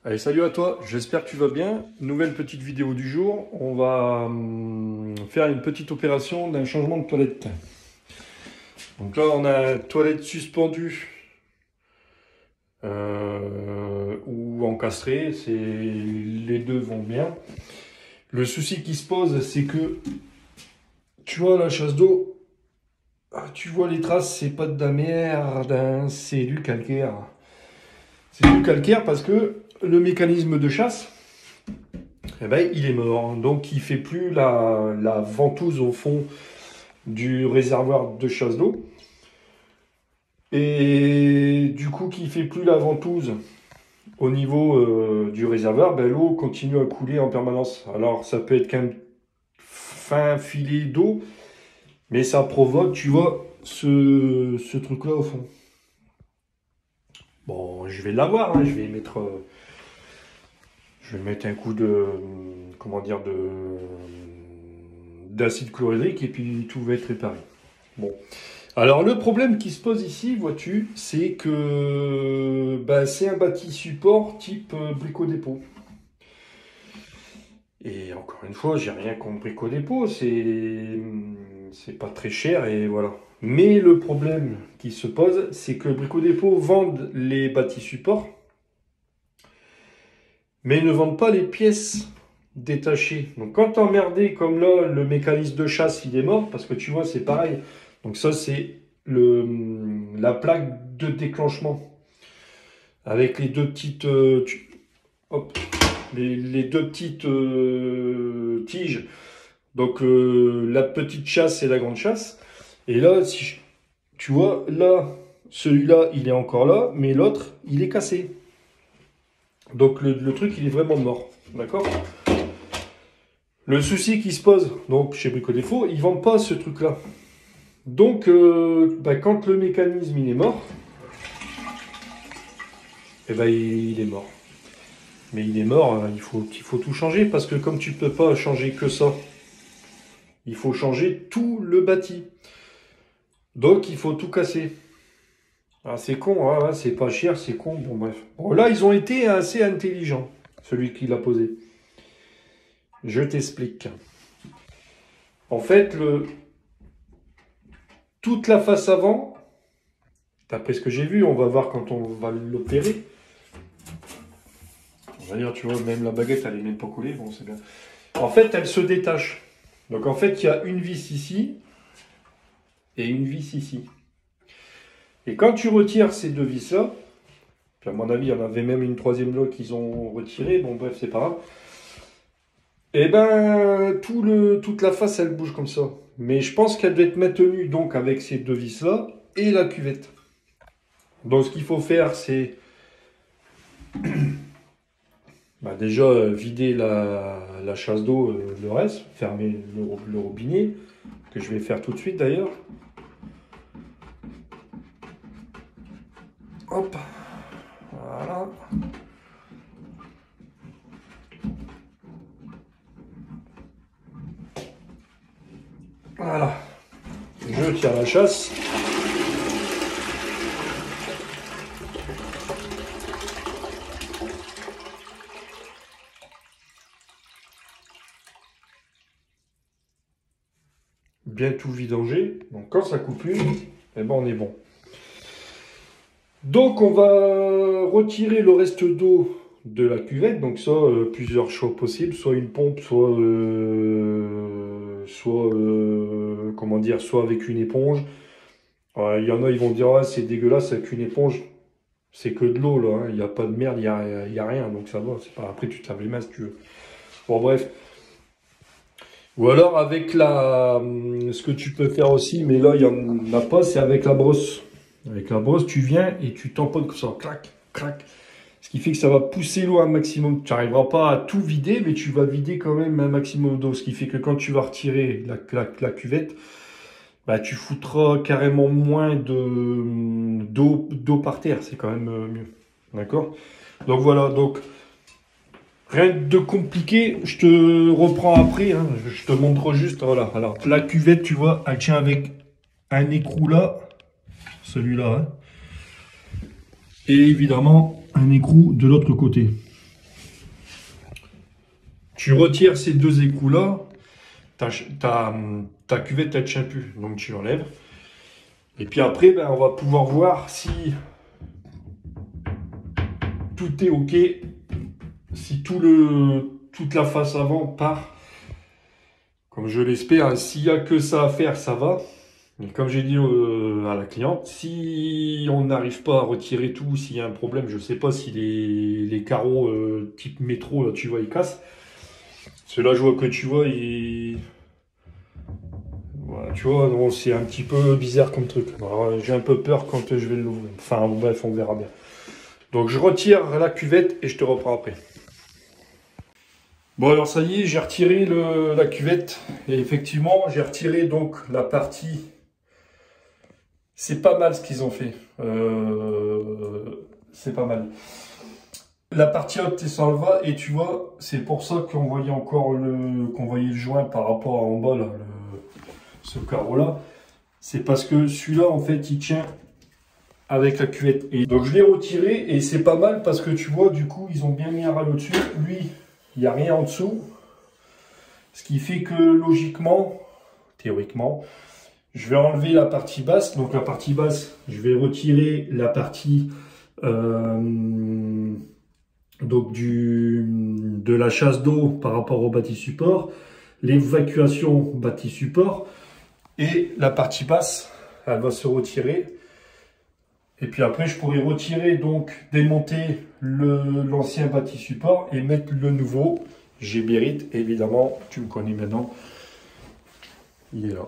Allez, salut à toi, j'espère que tu vas bien. Nouvelle petite vidéo du jour. On va faire une petite opération d'un changement de toilette. Donc là, on a une toilette suspendue ou encastrée. Les deux vont bien. Le souci qui se pose, c'est que tu vois la chasse d'eau, tu vois les traces, c'est pas de la merde, hein, c'est du calcaire. C'est du calcaire parce que le mécanisme de chasse, eh ben, il est mort. Donc il fait plus la ventouse au fond du réservoir de chasse d'eau. Et du coup, qui fait plus la ventouse au niveau du réservoir, ben, l'eau continue à couler en permanence. Alors ça peut être qu'un fin filet d'eau, mais ça provoque, tu vois, ce truc-là au fond. Bon, je vais l'avoir, hein, je vais mettre un coup de, comment dire, d'acide chlorhydrique et puis tout va être réparé. Bon. Alors le problème qui se pose ici, vois-tu, c'est que c'est un bâti support type Brico-Dépôt. Et encore une fois, j'ai rien contre Brico-Dépôt, c'est pas très cher et voilà. Mais le problème qui se pose, c'est que Brico-Dépôt vendent les bâtis supports, mais ils ne vendent pas les pièces détachées. Donc quand t'es emmerdé, comme là, le mécanisme de chasse, il est mort, parce que tu vois, c'est pareil. Donc ça, c'est la plaque de déclenchement. Avec les deux petites, hop, les deux petites tiges. Donc la petite chasse et la grande chasse. Et là, si tu vois, là, celui-là, il est encore là, mais l'autre, il est cassé. Donc le truc, il est vraiment mort. D'accord? Le souci qui se pose, donc chez Brico-Dépôt, ils ne vendent pas ce truc-là. Donc, quand le mécanisme il est mort, eh ben, il est mort. Mais il est mort, il faut tout changer, parce que comme tu ne peux pas changer que ça, il faut changer tout le bâti. Donc, il faut tout casser. Ah, c'est con, hein, c'est pas cher, c'est con, bon bref. Bon, là, ils ont été assez intelligents, celui qui l'a posé. Je t'explique. En fait, toute la face avant, d'après ce que j'ai vu, on va voir quand on va l'opérer. On va dire, tu vois, même la baguette, elle n'est même pas collée, bon, c'est bien. En fait, elle se détache. Donc, en fait, il y a une vis ici et une vis ici. Et quand tu retires ces deux vis-là, puis à mon avis, il y en avait même une troisième là qu'ils ont retirée, bon, bref, c'est pas grave. Et ben, toute la face, elle bouge comme ça. Mais je pense qu'elle doit être maintenue, donc, avec ces deux vis-là et la cuvette. Donc, ce qu'il faut faire, c'est déjà vider la chasse d'eau, le reste, fermer le robinet, que je vais faire tout de suite d'ailleurs. Hop, voilà. Voilà, je tire la chasse. Bien tout vidanger. Donc quand ça coupe une, eh ben on est bon. Donc on va retirer le reste d'eau de la cuvette. Donc ça, plusieurs choix possibles, soit une pompe, soit comment dire, soit avec une éponge. Il y en a, ils vont dire ah, c'est dégueulasse avec une éponge. C'est que de l'eau là, hein. Il n'y a pas de merde, il n'y a rien, donc ça va. Pas... Après tu te laves les mains si tu veux. Bon bref. Ou alors avec ce que tu peux faire aussi, mais là il n'y en a pas, c'est avec la brosse. Avec la brosse, tu viens et tu tamponnes comme ça, clac, clac. Ce qui fait que ça va pousser l'eau un maximum. Tu n'arriveras pas à tout vider, mais tu vas vider quand même un maximum d'eau. Ce qui fait que quand tu vas retirer la cuvette, tu foutras carrément moins d'eau par terre. C'est quand même mieux. D'accord? Donc voilà, donc rien de compliqué. Je te reprends après. Hein, je te montre juste. Voilà. Alors, la cuvette, tu vois, elle tient avec un écrou là. Celui-là. Hein, et évidemment, un écrou de l'autre côté. Tu retires ces deux écrous-là, ta cuvette, elle ne tient plus. Donc tu l'enlèves. Et puis après, ben, on va pouvoir voir si tout est OK, si toute la face avant part comme je l'espère. S'il n'y a que ça à faire, ça va. Et comme j'ai dit à la cliente, si on n'arrive pas à retirer tout, s'il y a un problème, je ne sais pas si les carreaux type métro, là, tu vois, ils cassent. Ceux-là, je vois que tu vois, voilà, tu vois, c'est un petit peu bizarre comme truc. J'ai un peu peur quand je vais l'ouvrir. Enfin, bref, on verra bien. Donc, je retire la cuvette et je te reprends après. Bon, alors ça y est, j'ai retiré la cuvette. Et effectivement, j'ai retiré donc la partie. C'est pas mal ce qu'ils ont fait. C'est pas mal. La partie haute s'en va et tu vois, c'est pour ça qu'on voyait encore qu'on voyait le joint par rapport à en bas là, ce carreau là. C'est parce que celui-là en fait il tient avec la cuvette. Et donc je l'ai retiré et c'est pas mal parce que tu vois du coup ils ont bien mis un rail au-dessus. Lui, il n'y a rien en dessous. Ce qui fait que logiquement, théoriquement, je vais enlever la partie basse. Donc la partie basse, je vais retirer la partie donc de la chasse d'eau par rapport au bâti support, l'évacuation bâti support, et la partie basse, elle va se retirer. Et puis après, je pourrais retirer, donc démonter l'ancien bâti support et mettre le nouveau. Géberit, évidemment, tu me connais maintenant. Il est là.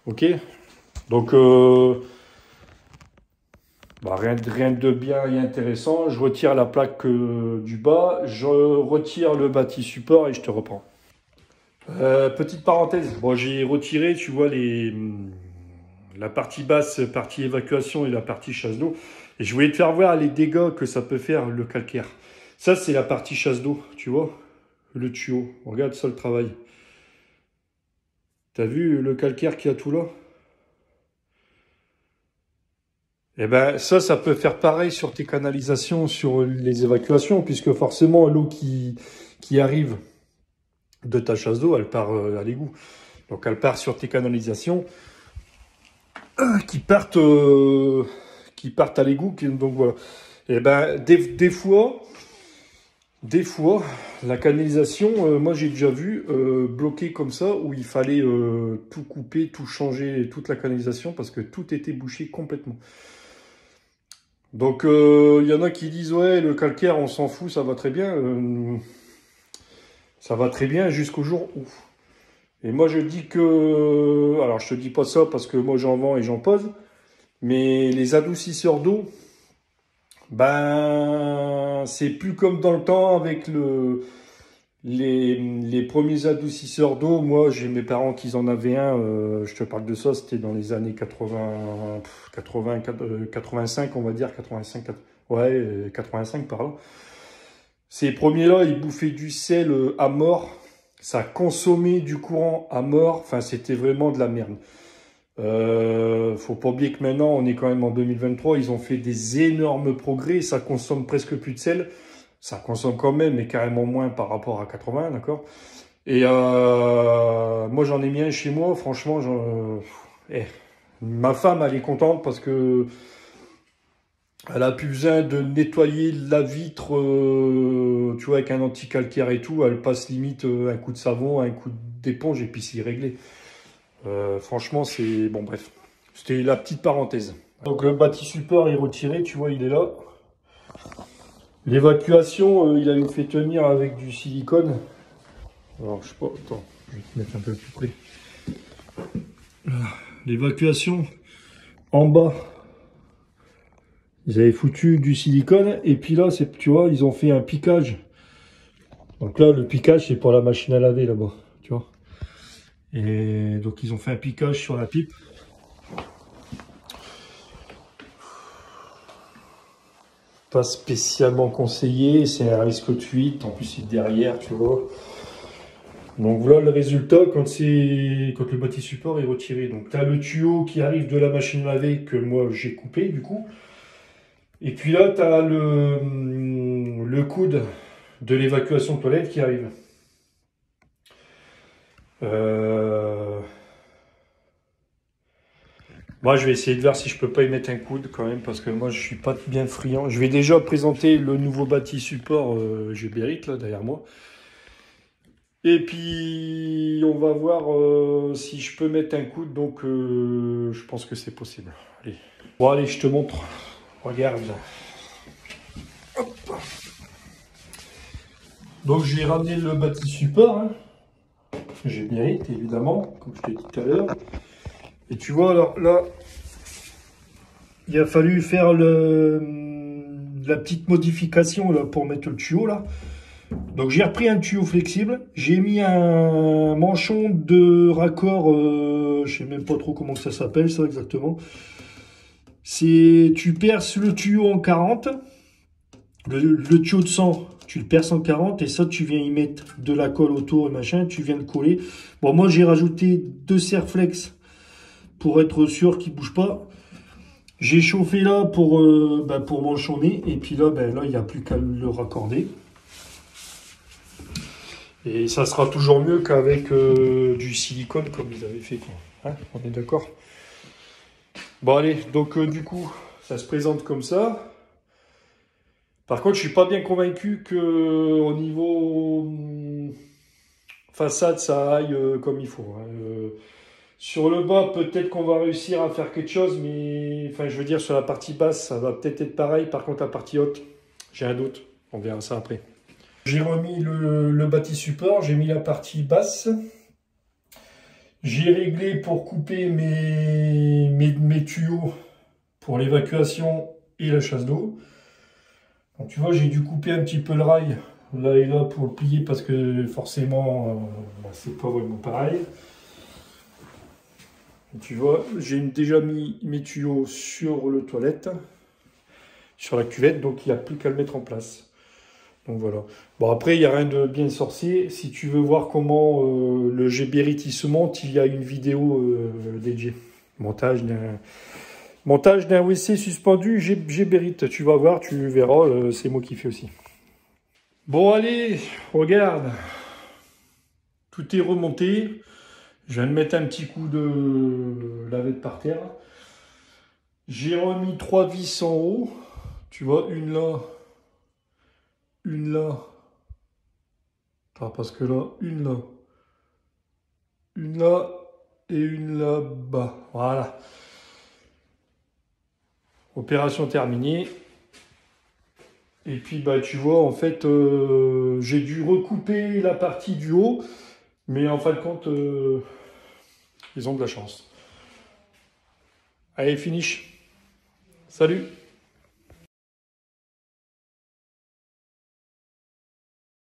Ok, donc rien de bien et intéressant. Je retire la plaque du bas, je retire le bâti support et je te reprends. Petite parenthèse, bon, j'ai retiré, tu vois, la partie basse, partie évacuation et la partie chasse d'eau. Et je voulais te faire voir les dégâts que ça peut faire le calcaire. Ça, c'est la partie chasse d'eau, tu vois, le tuyau. Regarde ça, le travail. T'as vu le calcaire qu'il y a tout là? Eh ben, ça peut faire pareil sur tes canalisations, sur les évacuations, puisque forcément, l'eau qui arrive de ta chasse d'eau, elle part à l'égout. Donc, elle part sur tes canalisations qui partent à l'égout. Donc, voilà. Eh ben, des fois, la canalisation, moi, j'ai déjà vu bloquer comme ça, où il fallait tout couper, tout changer, toute la canalisation, parce que tout était bouché complètement. Donc, il y en a qui disent, ouais, le calcaire, on s'en fout, ça va très bien. Ça va très bien jusqu'au jour où. Et moi, je dis que... Alors, je te dis pas ça parce que moi, j'en vends et j'en pose. Mais les adoucisseurs d'eau, ben, c'est plus comme dans le temps avec les premiers adoucisseurs d'eau. Moi, j'ai mes parents qui en avaient un. Je te parle de ça, c'était dans les années 85, on va dire. 85, ouais, 85 par là. Ces premiers-là, ils bouffaient du sel à mort. Ça consommait du courant à mort. Enfin, c'était vraiment de la merde. Faut pas oublier que maintenant, on est quand même en 2023. Ils ont fait des énormes progrès. Ça consomme presque plus de sel. Ça consomme quand même, mais carrément moins par rapport à 80, d'accord? Et moi, j'en ai mis un chez moi. Franchement, ma femme, elle est contente parce que elle a plus besoin de nettoyer la vitre, tu vois, avec un anti-calcaire et tout. Elle passe limite un coup de savon, un coup d'éponge et puis c'est réglé. Franchement, c'est... Bon, bref. C'était la petite parenthèse. Donc le bâti support est retiré, tu vois, il est là. L'évacuation, il avait fait tenir avec du silicone. Alors, je sais pas, attends, je vais te mettre un peu plus près. L'évacuation, en bas, ils avaient foutu du silicone. Et puis là, tu vois, ils ont fait un piquage. Donc là, le piquage, c'est pour la machine à laver, là-bas, tu vois. Et donc, ils ont fait un piquage sur la pipe. Pas spécialement conseillé, c'est un risque de fuite, en plus c'est derrière, tu vois. Donc voilà le résultat quand le bâti support est retiré. Donc tu as le tuyau qui arrive de la machine à laver que moi j'ai coupé du coup. Et puis là tu as le coude de l'évacuation toilette qui arrive. Moi, je vais essayer de voir si je peux pas y mettre un coude quand même, parce que moi, je suis pas bien friand. Je vais déjà présenter le nouveau bâti support Geberit, là, derrière moi. Et puis, on va voir si je peux mettre un coude, donc je pense que c'est possible. Allez. Bon, allez, je te montre. Regarde. Hop. Donc, j'ai ramené le bâti support, hein. Geberit, évidemment, comme je t'ai dit tout à l'heure. Et tu vois, alors là, il a fallu faire la petite modification là, pour mettre le tuyau là. Donc j'ai repris un tuyau flexible, j'ai mis un manchon de raccord, je sais même pas trop comment ça s'appelle ça exactement. C'est, tu perces le tuyau en 40, le tuyau de 100, tu le perces en 40 et ça tu viens y mettre de la colle autour et machin, tu viens de coller. Bon moi j'ai rajouté 2 serre-flex pour être sûr qu'il ne bouge pas. J'ai chauffé là pour manchonner et puis là, là il n'y a plus qu'à le raccorder. Et ça sera toujours mieux qu'avec du silicone comme ils avaient fait, quoi. Hein, on est d'accord? Bon allez, donc du coup, ça se présente comme ça. Par contre, je suis pas bien convaincu que au niveau façade, ça aille comme il faut. Hein. Sur le bas, peut-être qu'on va réussir à faire quelque chose, mais enfin, je veux dire, sur la partie basse, ça va peut-être être pareil. Par contre, la partie haute, j'ai un doute. On verra ça après. J'ai remis le bâti support, j'ai mis la partie basse. J'ai réglé pour couper mes tuyaux pour l'évacuation et la chasse d'eau. Donc tu vois, j'ai dû couper un petit peu le rail là et là pour le plier parce que forcément, c'est pas vraiment pareil. Et tu vois, j'ai déjà mis mes tuyaux sur le toilette, sur la cuvette, donc il n'y a plus qu'à le mettre en place. Donc voilà. Bon après, il n'y a rien de bien sorcier. Si tu veux voir comment le Geberit se monte, il y a une vidéo dédiée. Montage d'un WC suspendu Geberit. Tu vas voir, tu verras, c'est moi qui fais aussi. Bon allez, regarde. Tout est remonté. Je viens de mettre un petit coup de lavette par terre. J'ai remis 3 vis en haut. Tu vois, une là. Une là. Enfin, parce que là, une là et une là-bas. Voilà. Opération terminée. Et puis, bah, tu vois, en fait, j'ai dû recouper la partie du haut. Mais en fin de compte, ils ont de la chance. Allez, finish. Salut!